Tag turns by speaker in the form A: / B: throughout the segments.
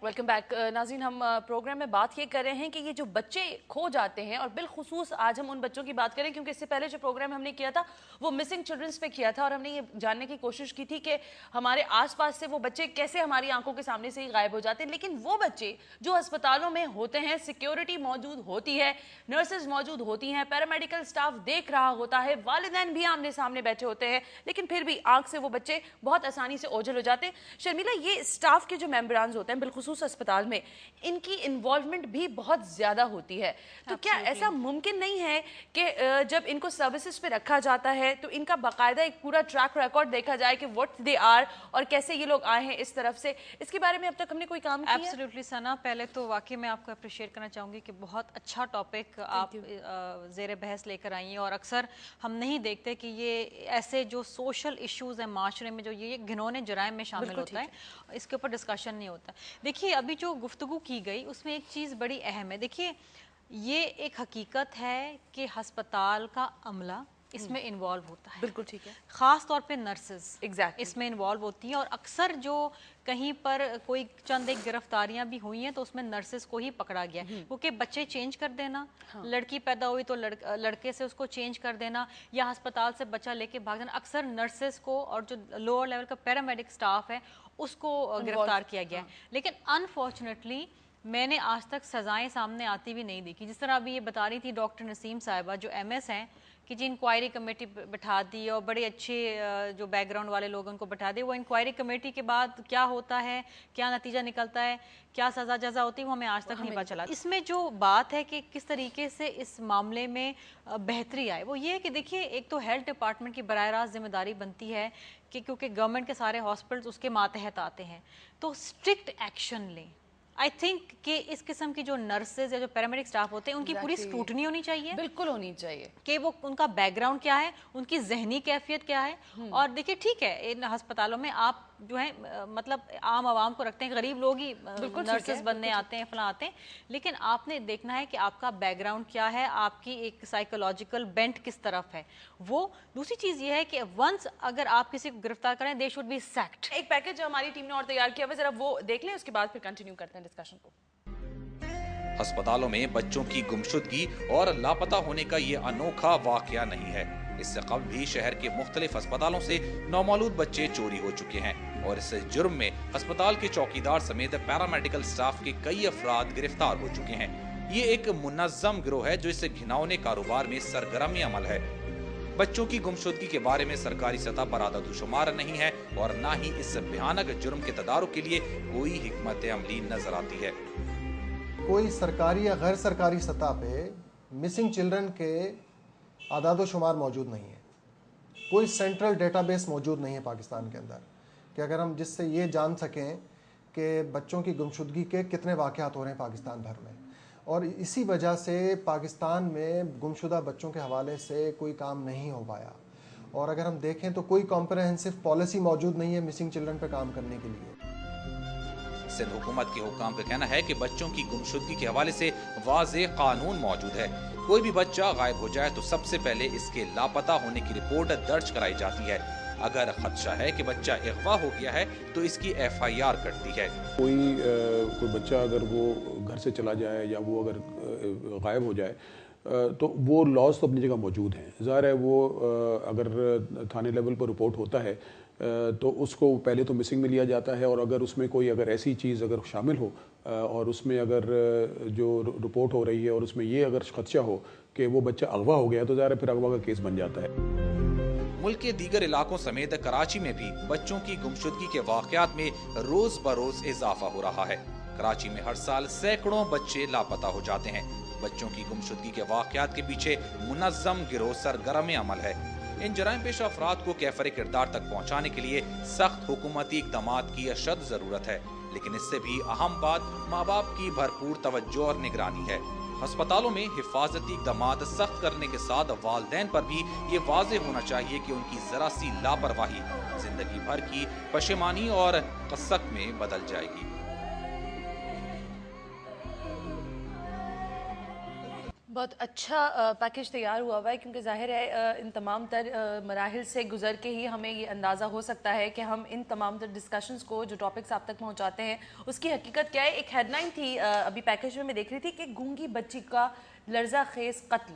A: Welcome back नाज़रीन, हम programme में बात ये कर रहे हैं कि ये जो बच्चे खो जाते हैं, और बिलखुसूस आज हम उन बच्चों की बात करें क्योंकि इससे पहले जो प्रोग्राम हमने किया था वो मिसिंग चिल्ड्रंस पे किया था, और हमने ये जानने की कोशिश की थी कि हमारे आसपास से वो बच्चे कैसे हमारी आंखों के सामने से ही गायब हो जाते हैं। लेकिन वो बच्चे जो अस्पतालों में होते हैं, सिक्योरिटी मौजूद होती है, नर्सेज मौजूद होती हैं, पैरामेडिकल स्टाफ देख रहा होता है, वालिदैन भी आमने सामने बैठे होते हैं, लेकिन फिर भी आंख से वो बच्चे बहुत आसानी से ओझल हो जाते हैं। शर्मिला, ये स्टाफ के जो मेंबरान होते हैं बिलखुसूस अस्पताल में, इनकी इन्वॉल्वमेंट भी बहुत ज्यादा होती है, तो क्या ऐसा मुमकिन नहीं है कि जब इनको सर्विसेज पे रखा जाता है तो इनका बाकायदा एक पूरा ट्रैक रिकॉर्ड देखा जाए कि व्हाट दे आर और कैसे ये लोग आए हैं इस तरफ से? इसके बारे में अब तक हमने कोई काम किया?
B: एब्सोल्युटली सना, पहले तो वाकई मैं आपको अप्रिशिएट करना चाहूँगी कि बहुत अच्छा टॉपिक आप ज़ेर बहस लेकर आई हैं, और अक्सर हम नहीं देखते कि ये ऐसे जो सोशल इश्यूज़ हैं माशरे में, जो ये घिनौने जराइम में शामिल होता है, इसके ऊपर डिस्कशन नहीं होता। देखिए, अभी जो गुफ्तगू की गई उसमें एक चीज़ बड़ी अहम है। देखिए, ये एक हकीकत है कि हस्पताल का अमला इसमें इन्वॉल्व होता है।
A: बिल्कुल ठीक है।
B: ख़ास तौर पे नर्सेज
A: इसमें
B: इन्वॉल्व होती हैं, और अक्सर जो कहीं पर कोई चंद एक गिरफ्तारियां भी हुई हैं तो उसमें नर्सेज को ही पकड़ा गया, क्योंकि बच्चे चेंज कर देना, लड़की पैदा हुई तो लड़के से उसको चेंज कर देना, या अस्पताल से बच्चा लेके भाग जाना, अक्सर नर्सेज को और जो लोअर लेवल का पैरामेडिक स्टाफ है उसको गिरफ्तार किया गया है। लेकिन अनफॉर्चुनेटली मैंने आज तक सजाएं सामने आती भी नहीं देखी। जिस तरह अभी ये बता रही थी डॉक्टर नसीम साहिबा जो MS हैं, कि जी इंक्वायरी कमेटी बिठा दी और बड़े अच्छे जो बैकग्राउंड वाले लोग उनको बिठा दिए, वो इंक्वायरी कमेटी के बाद क्या होता है, क्या नतीजा निकलता है, क्या सज़ा जज़ा होती है, वो हमें आज तक नहीं पता चला। इसमें जो बात है कि किस तरीके से इस मामले में बेहतरी आए, वो ये है कि देखिए, एक तो हेल्थ डिपार्टमेंट की बराह रास्त जिम्मेदारी बनती है कि क्योंकि गवर्नमेंट के सारे हॉस्पिटल्स उसके मातहत आते हैं, तो स्ट्रिक्ट एक्शन लें। आई थिंक कि इस किस्म की जो नर्सेज या जो पैरामेडिक स्टाफ होते हैं उनकी पूरी स्क्रूटनी होनी चाहिए,
A: बिल्कुल होनी चाहिए, कि
B: वो उनका बैकग्राउंड क्या है, उनकी जहनी कैफियत क्या है। और देखिए, ठीक है, इन अस्पतालों में आप जो है मतलब आम आवाम को रखते हैं, गरीब लोग ही नर्सेज बनने आते हैं, फलां आते हैं, लेकिन आपने देखना है कि आपका बैकग्राउंड क्या है, आपकी एक साइकोलॉजिकल बेंट किस तरफ है। वो दूसरी चीज़ ये है कि वंस अगर आप किसी को गिरफ्तार करें, दे शुड बी सैक्ड।
A: एक पैकेज जो हमारी टीम ने और तैयार किया हुआ, जरा वो देख लें, उसके बाद फिर कंटिन्यू करते हैं डिस्कशन को।
C: अस्पतालों में बच्चों की गुमशुदगी और लापता होने का ये अनोखा वाकया नहीं है। इससे कबल भी शहर के मुख्तलिफ अस्पतालों से नौमौलूद बच्चे चोरी हो चुके हैं, और इस जुर्म में अस्पताल के चौकीदार समेत पैरामेडिकल स्टाफ के कई अफराद गिरफ्तार हो चुके हैं। ये एक मुनज़्ज़म गिरोह है जो इस घिनौने कारोबार में सरगर्म अमल है। बच्चों की गुमशुदगी के बारे में सरकारी सतह पर आदतुशुमार नहीं है, और न ही इस भयानक जुर्म के तदारुक के लिए कोई हिकमत अमली नजर आती है।
D: कोई सरकारी या गैर सरकारी सतह पे मिसिंग चिल्ड्रन के आदाद-ओ-शुमार मौजूद नहीं है। कोई सेंट्रल डेटाबेस मौजूद नहीं है पाकिस्तान के अंदर कि अगर हम जिससे ये जान सकें कि बच्चों की गुमशुदगी के कितने वाक़यात हो रहे हैं पाकिस्तान भर में। और इसी वजह से पाकिस्तान में गुमशुदा बच्चों के हवाले से कोई काम नहीं हो पाया। और अगर हम देखें तो कोई कॉम्प्रहेंसिव पॉलिसी मौजूद नहीं है मिसिंग चिल्ड्रन पर काम करने के लिए।
C: सिंध हुकूमत के हुक्काम का कहना है कि बच्चों की गुमशुदगी के हवाले से वाज़ेह कानून मौजूद है। कोई भी बच्चा गायब हो जाए तो सबसे पहले इसके लापता होने की रिपोर्ट दर्ज कराई जाती है। अगर खदशा है कि बच्चा अगवा हो गया है तो इसकी FIR कटती है।
E: कोई बच्चा अगर वो घर से चला जाए या वो अगर गायब हो जाए तो वो लॉज तो अपनी जगह मौजूद हैं। ज़ाहिर है वो अगर थाने लेवल पर रिपोर्ट होता है तो उसको पहले तो मिसिंग में लिया जाता है, और अगर उसमें कोई अगर ऐसी चीज़ अगर शामिल हो और उसमें अगर जो रिपोर्ट हो रही है और उसमें ये अगर खदशा हो कि वो बच्चा अगवा हो गया तो ज़ाहिर है फिर अगवा का केस बन जाता है।
C: मुल्क के दीगर इलाकों समेत कराची में भी बच्चों की गुमशुदगी के वाक़यात में रोज बरोज इजाफा हो रहा है। कराची में हर साल सैकड़ों बच्चे लापता हो जाते हैं। बच्चों की गुमशुदगी के वाक़यात के पीछे मुनज़्ज़म गिरोह सरगर्म अमल है। इन जराइम पेशा अफराद को कैफर किरदार तक पहुँचाने के लिए सख्त हुकूमती इक़दामात की अशद ज़रूरत है, लेकिन इससे भी अहम बात माँ बाप की भरपूर तवज्जो और निगरानी है। अस्पतालों में हिफाजती इक़दामात सख्त करने के साथ वालिदैन पर भी ये वाज़ेह होना चाहिए कि उनकी ज़रा सी लापरवाही जिंदगी भर की पशेमानी और कसक में बदल जाएगी।
A: بہت اچھا پیکیج تیار ہوا ہے کیونکہ ظاہر ہے ان تمام تر مراحل سے گزر کے ہی ہمیں یہ اندازہ ہو سکتا ہے کہ ہم ان تمام تر ڈسکشنز کو جو ٹاپکس آپ تک پہنچاتے ہیں اس کی حقیقت کیا ہے. ایک ہیڈ لائن تھی ابھی پیکیج میں دیکھ رہی تھی کہ گونگی بچی کا لرزہ خیز قتل.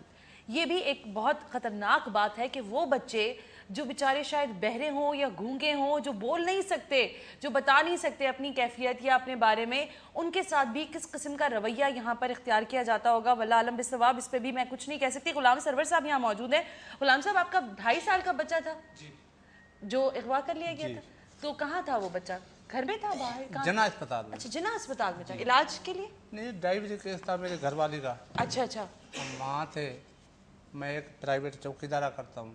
A: یہ بھی ایک بہت خطرناک بات ہے کہ وہ بچے جو بیچارے شاید بہرے ہوں یا گونگے ہوں, جو بول نہیں سکتے, جو بتا نہیں سکتے اپنی کیفیت یا اپنے بارے میں, ان کے ساتھ بھی کس قسم کا رویہ یہاں پر اختیار کیا جاتا ہوگا, واللہ عالم بالصواب. اس پہ بھی میں کچھ نہیں کہہ سکتی. غلام سرور صاحب یہاں موجود ہیں. غلام صاحب, آپ کا 2.5 سال کا بچہ تھا جو اغوا کر لیا گیا تھا, تو کہاں تھا وہ بچہ؟ گھر میں تھا, باہر؟
F: جناح اسپتال میں.
A: اچھا, جناح اسپتال میں تھا علاج کے لیے؟
F: نہیں, ڈائیوری کیس تھا میرے گھر والی کا.
A: اچھا اچھا,
F: ہم وہاں تھے. میں ایک پرائیویٹ چوکیدارہ کرتا ہوں.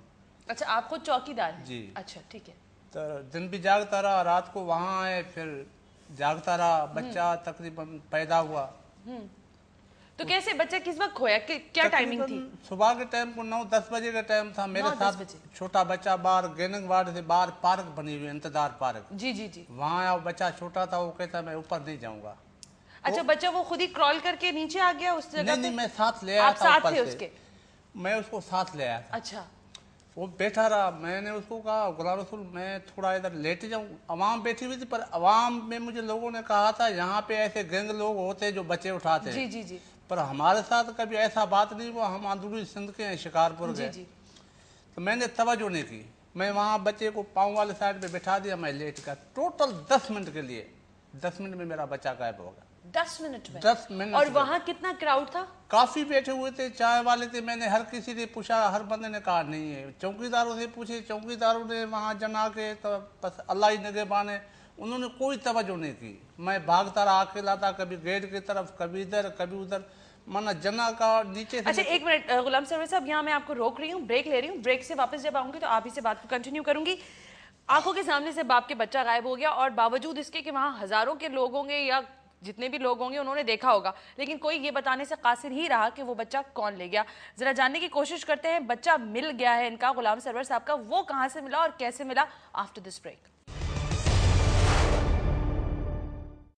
A: اچھا, آپ خود چوکیدار ہیں؟
F: جی.
A: اچھا ٹھیک ہے.
F: تو دن بھی جاگتا رہا, رات کو وہاں آئے, پھر جاگتا رہا. بچہ تقریباً پیدا ہوا.
A: تو کیسے بچہ کس وقت کھویا, کیا ٹائمنگ تھی؟
F: صبح کے ٹائم کو 9-10 بجے کا ٹائم تھا. میرے ساتھ چھوٹا بچہ باہر گیننگ وارڈ سے باہر پارک بنی ہوئی, انتظار پارک.
A: جی جی جی.
F: وہاں آیا, بچہ چھوٹا تھا, وہ کہتا میں اوپر نہیں جاؤں گا.
A: اچھا, بچہ وہ خود ہی کرال کر کے نیچے آ گیا اس جگہ؟
F: نہیں, میں ساتھ لے آیا
A: آپ
F: تھا
A: ساتھ تھے
F: اوپر
A: اس
F: سے.
A: کے؟
F: میں اس کو ساتھ لے آیا تھا.
A: اچھا.
F: وہ بیٹھا رہا. میں نے اس کو کہا غلام رسول میں تھوڑا ادھر لیٹ جاؤں. عوام بیٹھی ہوئی تھی, پر عوام میں مجھے لوگوں نے کہا تھا یہاں پہ ایسے گینگ لوگ ہوتے جو بچے اٹھاتے.
A: جی جی جی.
F: پر ہمارے ساتھ کبھی ایسا بات نہیں ہوا. ہم اندرونی سندھ کے ہیں, شکارپور گئے.
A: جی.
F: تو میں نے توجہ نہیں کی. میں وہاں بچے کو پاؤں والے سائڈ پہ بٹھا دیا. میں لیٹ گیا ٹوٹل 10 منٹ کے لیے. 10 منٹ میں میرا بچہ غائب ہو گیا.
A: 10 منٹ میں؟
F: 10 منٹ.
A: اور وہاں کتنا کراؤڈ تھا؟
F: کافی بیٹھے ہوئے تھے, چائے والے تھے. میں نے ہر کسی سے پوچھا, ہر بندے نے کہا نہیں ہے. چوکیداروں سے پوچھے, چوکیداروں نے وہاں جنا کے تو بس اللہ ہی نگہبان ہے, انہوں نے کوئی توجہ نہیں کی. میں بھاگتا رہا اکیلا تھا, کبھی گیٹ کی طرف, کبھی ادھر کبھی ادھر. مانا جنا کا نیچے سے.
A: اچھا ایک منٹ غلام سرور صاحب, یہاں میں آپ کو روک رہی ہوں, بریک لے رہی ہوں. بریک سے واپس جب آؤں گی تو آپ ہی سے بات کو کنٹینیو کروں گی. آنکھوں کے سامنے سے باپ کے بچہ غائب ہو گیا, اور باوجود اس کے کہ وہاں ہزاروں کے لوگ ہوں گے یا جتنے بھی لوگ ہوں گے انہوں نے دیکھا ہوگا, لیکن کوئی یہ بتانے سے قاصر ہی رہا کہ وہ بچہ کون لے گیا. ذرا جاننے کی کوشش کرتے ہیں. بچہ مل گیا ہے ان کا, غلام سرور صاحب کا, وہ کہاں سے ملا اور کیسے ملا, آفٹر دس بریک.